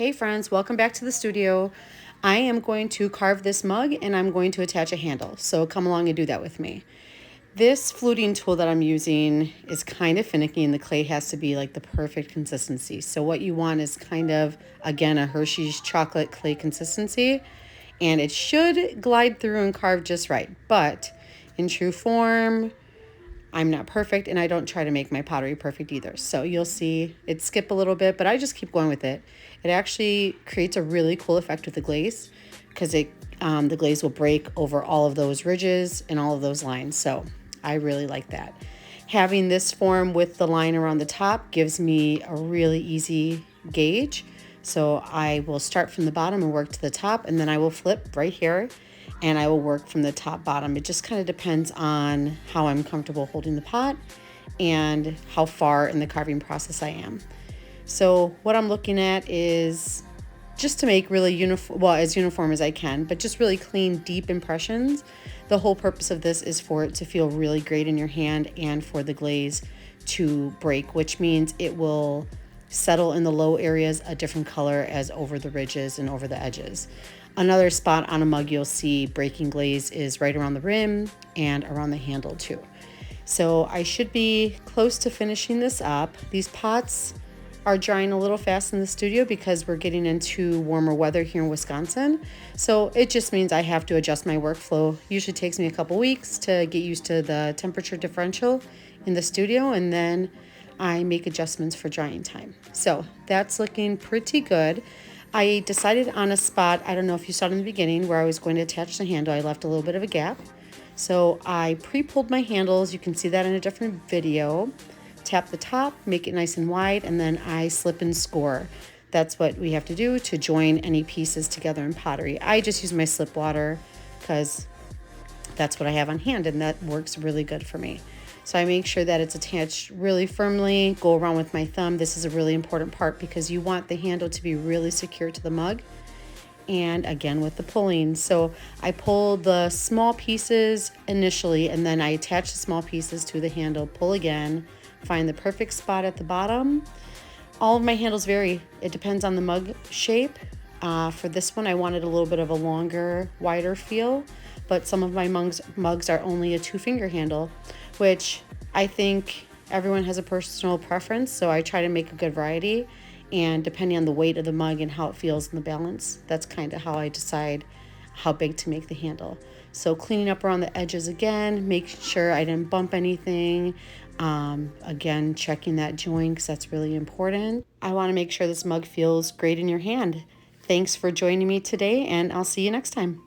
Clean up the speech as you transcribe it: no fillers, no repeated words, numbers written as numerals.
Hey friends, welcome back to the studio. I am going to carve this mug and I'm going to attach a handle. So come along and do that with me. This fluting tool that I'm using is kind of finicky and the clay has to be like the perfect consistency. So what you want is kind of, again, a Hershey's chocolate clay consistency. And it should glide through and carve just right. But in true form, I'm not perfect and I don't try to make my pottery perfect either. So you'll see it skip a little bit, but I just keep going with it. It actually creates a really cool effect with the glaze because the glaze will break over all of those ridges and all of those lines. So I really like that. Having this form with the line around the top gives me a really easy gauge. So I will start from the bottom and work to the top, and then I will flip right here and I will work from the top bottom. It just kind of depends on how I'm comfortable holding the pot and how far in the carving process I am. So what I'm looking at is just to make really uniform, well, as uniform as I can, but just really clean, deep impressions. The whole purpose of this is for it to feel really great in your hand and for the glaze to break, which means it will settle in the low areas a different color as over the ridges and over the edges. Another spot on a mug you'll see breaking glaze is right around the rim and around the handle too. So I should be close to finishing this up. These pots are drying a little fast in the studio because we're getting into warmer weather here in Wisconsin. So it just means I have to adjust my workflow. Usually takes me a couple weeks to get used to the temperature differential in the studio, and then I make adjustments for drying time. So that's looking pretty good. I decided on a spot, I don't know if you saw it in the beginning, where I was going to attach the handle. I left a little bit of a gap. So I pre-pulled my handles. You can see that in a different video. Tap the top, make it nice and wide, and then I slip and score. That's what we have to do to join any pieces together in pottery. I just use my slip water because that's what I have on hand, and that works really good for me. So I make sure that it's attached really firmly, go around with my thumb. This is a really important part because you want the handle to be really secure to the mug. And again with the pulling. So I pull the small pieces initially and then I attach the small pieces to the handle, pull again, find the perfect spot at the bottom. All of my handles vary. It depends on the mug shape. For this one, I wanted a little bit of a longer, wider feel, but some of my mugs are only a 2-finger handle, which I think everyone has a personal preference, so I try to make a good variety, and depending on the weight of the mug and how it feels in the balance, that's kind of how I decide how big to make the handle. So cleaning up around the edges again, making sure I didn't bump anything. Again, checking that joint because that's really important. I want to make sure this mug feels great in your hand. Thanks for joining me today, and I'll see you next time.